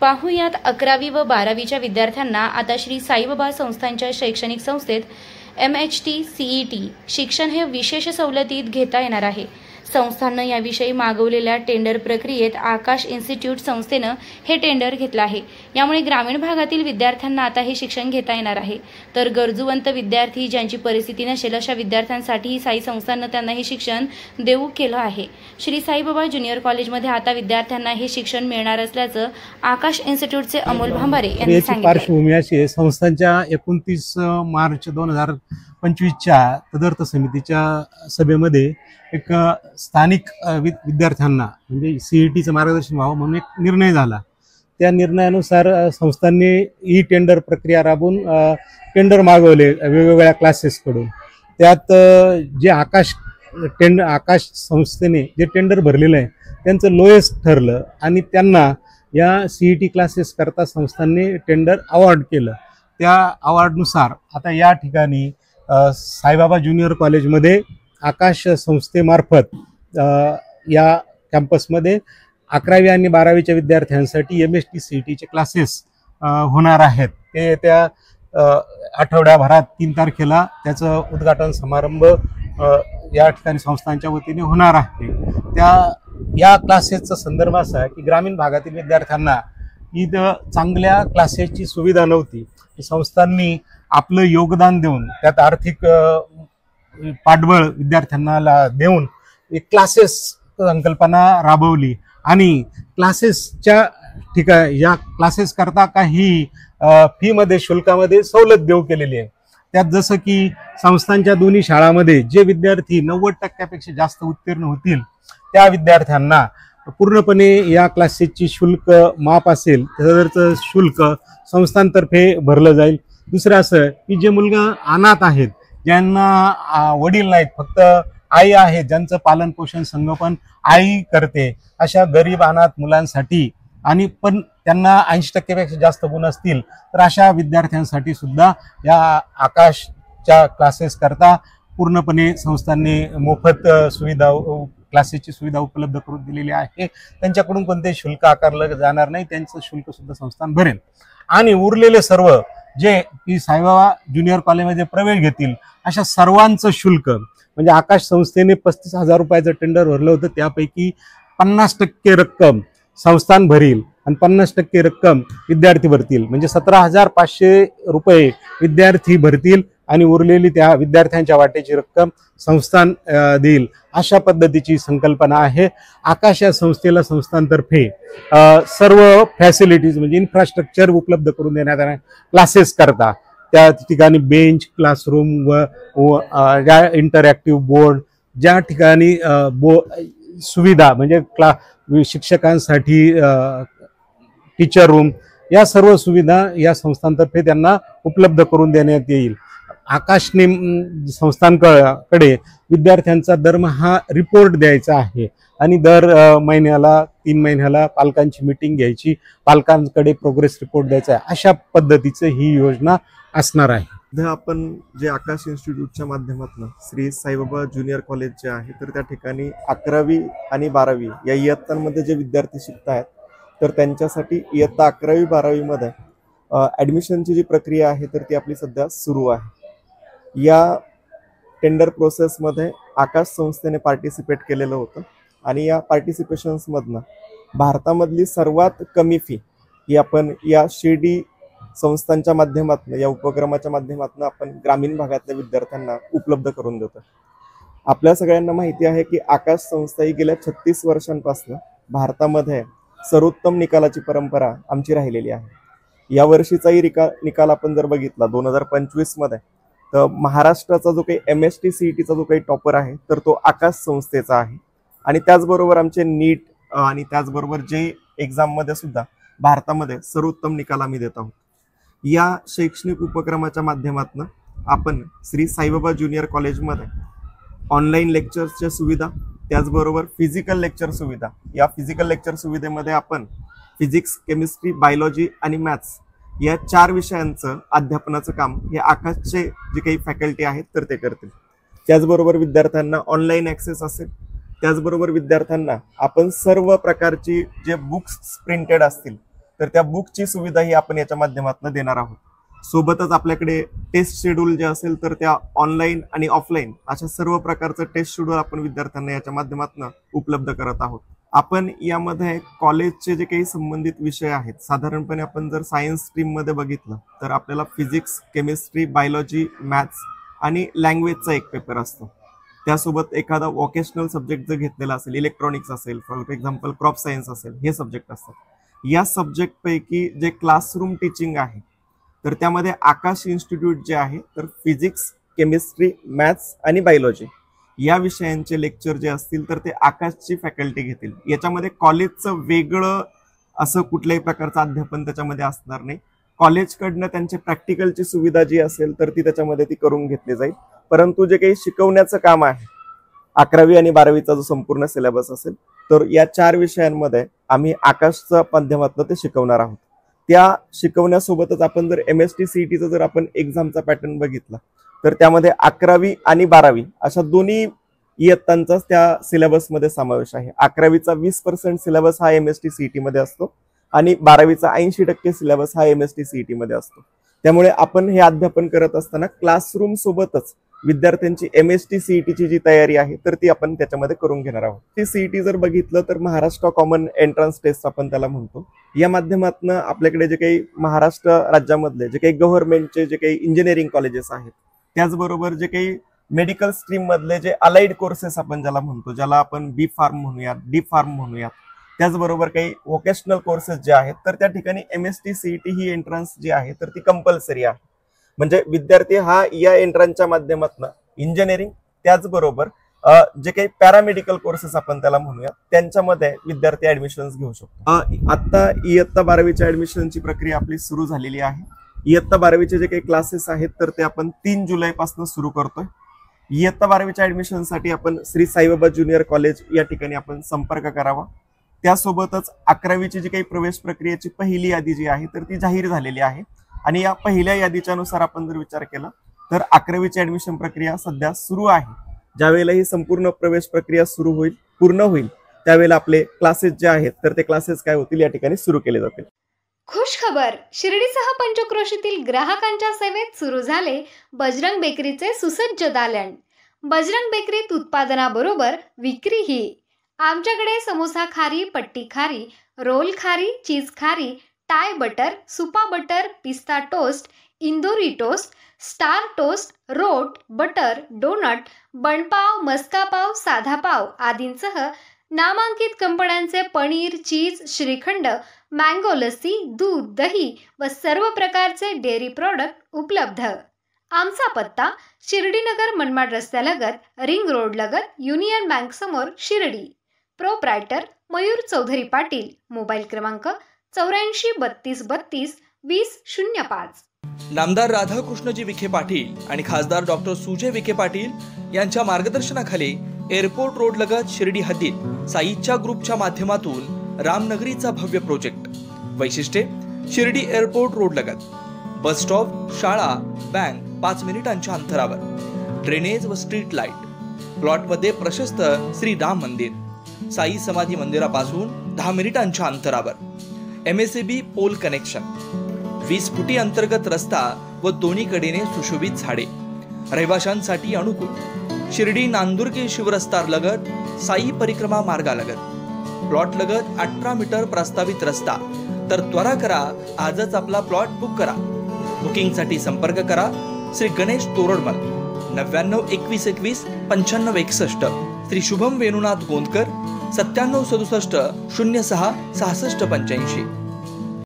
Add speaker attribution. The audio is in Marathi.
Speaker 1: पाहुयात 11वी व 12वीच्या विद्यार्थ्यांना आता श्री साईबाबा संस्थांच्या शैक्षणिक संस्थेत MHT CET शिक्षण हे विशेष सवलतीत घेता येणार आहे। संस्थांनं याविषयी मागवलेल्या टेंडर प्रक्रियेत आकाश इन्स्टिट्यूट संस्थेनं हे टेंडर घेतलं आहे। यामुळे ग्रामीण भागातील विद्यार्थ्यांना आता हे शिक्षण घेता येणार आहे। तर गरजूवंत विद्यार्थी ज्यांची परिस्थिती नसेल अशा विद्यार्थ्यांसाठी साई संस्थांनं त्यांना हे शिक्षण देऊ केलं आहे। श्री साईबाबा ज्युनियर कॉलेजमध्ये आता विद्यार्थ्यांना हे शिक्षण मिळणार असल्याचं आकाश इन्स्टिट्यूटचे अमोल भांबारे यांनी सांगितले।
Speaker 2: पार्श्वभूमी अशी आहे, संस्थांच्या 29 मार्च 2025च्या तदर्थ समितीच्या सभेमध्ये एक स्थानिक विद्यार्थ्यांना म्हणजे CETचं मार्गदर्शन व्हावं म्हणून एक निर्णय झाला। त्या निर्णयानुसार संस्थांनी ई टेंडर प्रक्रिया राबवून टेंडर मागवले वेगवेगळ्या क्लासेसकडून। त्यात जे आकाश संस्थेने जे टेंडर भरलेलं आहे त्यांचं लोएस्ट ठरलं आणि त्यांना या CET क्लासेस करता संस्थांनी टेंडर अवॉर्ड केलं। त्या अवॉर्डनुसार आता या ठिकाणी साईबाबा ज्युनियर कॉलेजमध्ये आकाश संस्थेमार्फत या कॅम्पसमध्ये 11वी आणि 12वीच्या विद्यार्थ्यांसाठी MHT CETचे क्लासेस होणार आहेत। ते त्या आठवड्याभरात 3 तारखेला त्याचं उद्घाटन समारंभ या ठिकाणी संस्थांच्या वतीने होणार आहे। या क्लासेसचा संदर्भ असा आहे की ग्रामीण भागातील विद्यार्थ्यांना इथं चांगल्या क्लासेसची सुविधा नव्हती। संस्थांनी आपलं योगदान देऊन त्यात आर्थिक पाठबळ विद्यार्थ्यांना देऊन एक क्लासेस संकल्पना राबवली आणि क्लासेसच्या ठिकाणी या क्लासेस करता काही फीमध्ये शुल्कामध्ये सवलत देऊ केलेली आहे। त्यात जसं की संस्थांच्या दोन्ही शाळांमध्ये जे विद्यार्थी 90% जास्त उत्तीर्ण होतील त्या विद्यार्थ्यांना पूर्णपणे या क्लासेसची शुल्क माफ असेल त्याचं शुल्क संस्थांतर्फे भरलं जाईल। दुसरं असं की जे मुलगा अनाथ आहेत, ज्यांना वडील नाहीत, फक्त आई आहे, ज्यांचं पालन पोषण संगोपन आई करते, अशा गरीब अनाथ मुलांसाठी आणि पण त्यांना 80% पेक्षा जास्त गुण असतील तर अशा विद्यार्थ्यांसाठी सुद्धा या आकाशच्या क्लासेस करता पूर्णपणे संस्थांनी मोफत सुविधा क्लासेसची सुविधा उपलब्ध करून दिलेली आहे। त्यांच्याकडून कोणतेही शुल्क आकारलं जाणार नाही, त्यांचं शुल्क सुद्धा संस्थान भरेल आणि उरलेले सर्व जे की साईबाबा ज्युनियर कॉलेजमध्ये प्रवेश घेतील अशा सर्वांचं शुल्क म्हणजे आकाश संस्थेने 35,000 रुपयाचं टेंडर भरलं होतं, त्यापैकी 50% रक्कम संस्थान भरील आणि 50% रक्कम विद्यार्थी भरतील, म्हणजे 17,500 रुपये विद्यार्थी भरतील आणि उरलेली त्या विद्यार्थ्यांच्या वाटेची रक्कम संस्थान देईल। अशा पद्धतीची संकल्पना आहे। आकाश या संस्थेला संस्थांतर्फे सर्व फॅसिलिटीज म्हणजे इन्फ्रास्ट्रक्चर उपलब्ध करून देण्यात येणार क्लासेस करता। त्या ठिकाणी बेंच, क्लासरूम व इंटरॅक्टिव्ह बोर्ड, ज्या ठिकाणी सुविधा म्हणजे शिक्षकांसाठी टीचर रूम, या सर्व सुविधा या संस्थांतर्फे त्यांना उपलब्ध करून देण्यात येईल। आकाशने संस्थांकडे विद्यार्थ्यांचा दरमहा रिपोर्ट द्यायचा आहे आणि दर महिन्याला 3 महिन्याला पालकांची मीटिंग घ्यायची, पालकांकडे प्रोग्रेस रिपोर्ट द्यायचा आहे। अशा पद्धतीचं ही योजना असणार आहे।
Speaker 3: आपण जे आकाश इन्स्टिट्यूटच्या माध्यमातून श्री साईबाबा ज्युनियर कॉलेज जे आहे तर त्या ठिकाणी 11वी आणि 12वी या इयत्तांमध्ये जे विद्यार्थी शिकत आहेत तर त्यांच्यासाठी इयत्ता 11वी 12वी मध्ये ॲडमिशनची जी प्रक्रिया आहे तर ती आपली सध्या सुरू आहे। या टेंडर प्रोसेसमध्ये आकाश संस्थेने पार्टिसिपेट केलेलं होतं आणि या पार्टिसिपेशन्समधनं भारतामधली सर्वात कमी फी ही आपण या शिर्डी संस्थांच्या माध्यमातून या उपक्रमाच्या माध्यमातून आपण ग्रामीण भागातल्या विद्यार्थ्यांना उपलब्ध करून देतो। आपल्या सगळ्यांना माहिती आहे की आकाश संस्था ही गेल्या 36 वर्षांपासून भारतामध्ये सर्वोत्तम निकालाची परंपरा आमची राहिलेली आहे। या वर्षीचाही निकाल आपण जर बघितला 2025 मध्ये तर महाराष्ट्राचा जो काही MHT CETचा जो काही टॉपर आहे तर तो आकाश संस्थेचा आहे आणि त्याचबरोबर आमचे नीट आणि त्याचबरोबर जे एक्झाममध्ये सुद्धा भारतामध्ये सर्वोत्तम निकाल आम्ही देत आहोत। या शैक्षणिक उपक्रमाच्या माध्यमातून आपण श्री साईबाबा ज्युनियर कॉलेजमध्ये ऑनलाईन लेक्चर्सच्या सुविधा, त्याचबरोबर फिजिकल लेक्चर सुविधा, या फिजिकल लेक्चर सुविधेमध्ये आपण फिजिक्स, केमिस्ट्री, बायोलॉजी आणि मॅथ्स या 4 विषयांचं अध्यापनाचं काम हे आकाशचे जे काही फॅकल्टी आहेत तर ते करतील। त्याचबरोबर विद्यार्थ्यांना ऑनलाईन ॲक्सेस असेल, त्याचबरोबर विद्यार्थ्यांना आपण सर्व प्रकारची जे बुक्स प्रिंटेड असतील तर त्या बुकची सुविधाही आपण याच्या माध्यमातून देणार आहोत. सोबतच आपल्याकडे टेस्ट शेड्यूल जे असेल तर त्या ऑनलाईन आणि ऑफलाईन अशा सर्व प्रकारचं टेस्ट शेड्यूल आपण विद्यार्थ्यांना याच्या माध्यमातून उपलब्ध करत आहोत. आपण यामध्ये कॉलेजचे जे काही संबंधित विषय आहेत, साधारणपणे आपण जर सायन्स स्ट्रीममध्ये बघितलं तर आपल्याला फिजिक्स, केमिस्ट्री, बायोलॉजी, मॅथ्स आणि लँग्वेजचा एक पेपर असतो. त्यासोबत एखादा वोकेशनल सब्जेक्ट जर घेतलेला असेल, इलेक्ट्रॉनिक्स असेल, फॉर एक्झाम्पल क्रॉप सायन्स असेल, हे सब्जेक्ट असतात. या सब्जेक्टपैकी जे क्लासरूम टीचिंग आहे तर त्यामध्ये आकाश इन्स्टिट्यूट जे आहे तर फिजिक्स, केमिस्ट्री, मॅथ्स आणि बायोलॉजी या विषयांचे लेक्चर जे असतील तर ते आकाशची फॅकल्टी घेतील. याच्यामध्ये कॉलेजचं वेगळं असं कुठल्याही प्रकारचं अध्यापन त्याच्यामध्ये असणार नाही. कॉलेजकडनं त्यांची प्रॅक्टिकलची सुविधा जी असेल तर ती त्याच्यामध्ये ती करून घेतली जाईल. परंतु जे काही शिकवण्याचं काम आहे, 11वी आणि 12वीचा जो संपूर्ण सिलेबस असेल तर या 4 विषयांमध्ये आम्ही आकाशच्या माध्यमातून ते शिकवणार आहोत. त्या शिकवण्यासोबतच आपण जर MST CETचा जर आपण एक्झामचा पॅटर्न बघितला तर त्यामध्ये 11वी आणि 12वी अशा दोन्ही इयत्तांचा त्या सिलेबसमध्ये समावेश आहे. 11वीचा 20% सिलेबस हा MST CET मध्ये असतो आणि 12वीचा 80% सिलेबस हा MST CET मध्ये असतो. त्यामुळे आपण हे अध्यापन करत असताना क्लासरूम सोबतच विद्यार्थ्यांची MST CETची जी तयारी आहे तर ती आपण त्याच्यामध्ये करून घेणार आहोत. ती CET जर बघितलं तर महाराष्ट्र कॉमन एंट्रन्स टेस्ट आपण त्याला म्हणतो. या माध्यमातून आपल्याकडे जे काही महाराष्ट्र राज्यामधले जे काही गव्हर्नमेंटचे जे काही इंजिनिअरिंग कॉलेजेस आहेत, त्याचबरोबर जे काही मेडिकल स्ट्रीम मधले जे अलाइड कोर्सेस आपण ज्याला म्हणतो, ज्याला आपण B फार्म म्हणूयात, D फार्म म्हणूयात, त्याचबरोबर काही वोकेशनल कोर्सेस जे आहेत तर त्या ठिकाणी MST CET ही एंट्रन्स जी आहे तर ती कंपल्सरी आहे. म्हणजे विद्यार्थी हा या एंट्रन्सच्या माध्यमातून इंजिनिअरिंग त्याचबरोबर जे काही पॅरामेडिकल कोर्सेस आपण त्याला म्हणूया त्यांच्यामध्ये विद्यार्थी ऍडमिशन घेऊ शकतो. आता इयत्ता 12वीच्या ऍडमिशनची प्रक्रिया आपली सुरू झालेली आहे. इयत्ता 12वीचे जे काही क्लासेस आहेत तर ते आपण 3 जुलैपासून सुरू करतोय. इयत्ता 12वीच्या ऍडमिशनसाठी आपण श्री साईबाबा ज्युनियर कॉलेज या ठिकाणी आपण संपर्क करावा. त्यासोबतच 11वीची जी काही प्रवेश प्रक्रियेची पहिली यादी जी आहे तर ती जाहीर झालेली आहे आणि या पहिल्या यादीच्या नुसार आपण जर विचार केला तर 11वीची ऍडमिशन प्रक्रिया सध्या सुरू आहे. ज्यावेळेला ही संपूर्ण प्रवेश प्रक्रिया पूर्ण होईल त्यावेळेला आपले क्लासेस जे आहेत तर ते क्लासेस काय होतील या ठिकाणी सुरू केले जातील.
Speaker 4: खुश खबर, शिर्डीसह पंचक्रोशीतील ग्राहकांच्या सेवेत सुरू झाले बजरंग बेकरीचे सुसज्ज दालन. बजरंग बेकरीत उत्पादनाबरोबर विक्रीही. आमच्याकडे समोसा खारी, पट्टी खारी, रोल खारी, चीज खारी, टाय बटर, सुपा बटर, पिस्ता टोस्ट, इंदोरी टोस्ट, स्टार टोस्ट, रोट, बटर, डोनट, बनपाव, मस्का पाव, साधा पाव आदींसह नामांकित कंपन्यांचे पनीर, चीज, श्रीखंड, मँगो लस्सी, दूध, दही व सर्व प्रकारचे डेअरी प्रॉडक्ट उपलब्ध. आमचा पत्ता शिर्डीनगर मनमाड रस्त्यालगत, रिंग रोड लगत, युनियन बँक समोर, शिर्डी. प्रोप्रायटर मयूर चौधरी पाटील. मोबाईल क्रमांक 84 32 32 20 05.
Speaker 5: नामदार राधाकृष्णजी विखे पाटील आणि खासदार डॉक्टर सुजय विखे पाटील यांच्या मार्गदर्शनाखाली एअरपोर्ट रोड लगत शिर्डी हद्दीत साईच्या ग्रुपच्या माध्यमातून रामनगरीचा भव्य प्रोजेक्ट. वैशिष्ट्ये: शिर्डी एअरपोर्ट रोड लगत बस स्टॉप, शाळा, बँक 5 मिनिटांच्या अंतरावर, ड्रेनेज व स्ट्रीट लाईट. प्लॉटमध्ये प्रशस्त श्री राम मंदिर, साई समाधी मंदिरापासून 10 मिनिटांच्या अंतरावर, MSAB पोल कनेक्शन, 20 फुटी अंतर्गत रस्ता व दोन्ही कडेने सुशोभित झाडे. रहिवाशांसाठी अनुकूल. शिर्डी नांदुर्गी शिवरस्ता लगत, साई परिक्रमा मार्गालगत. प्लॉट लगत 18 मीटर प्रस्तावित रस्ता. तर त्वरा करा, आजच आपला प्लॉट बुक करा. बुकिंगसाठी संपर्क करा श्री गणेश तोरडमल 99 21 21 95 61, श्री शुभम वेणुनाथ गोंदकर 97 67 06 66 85.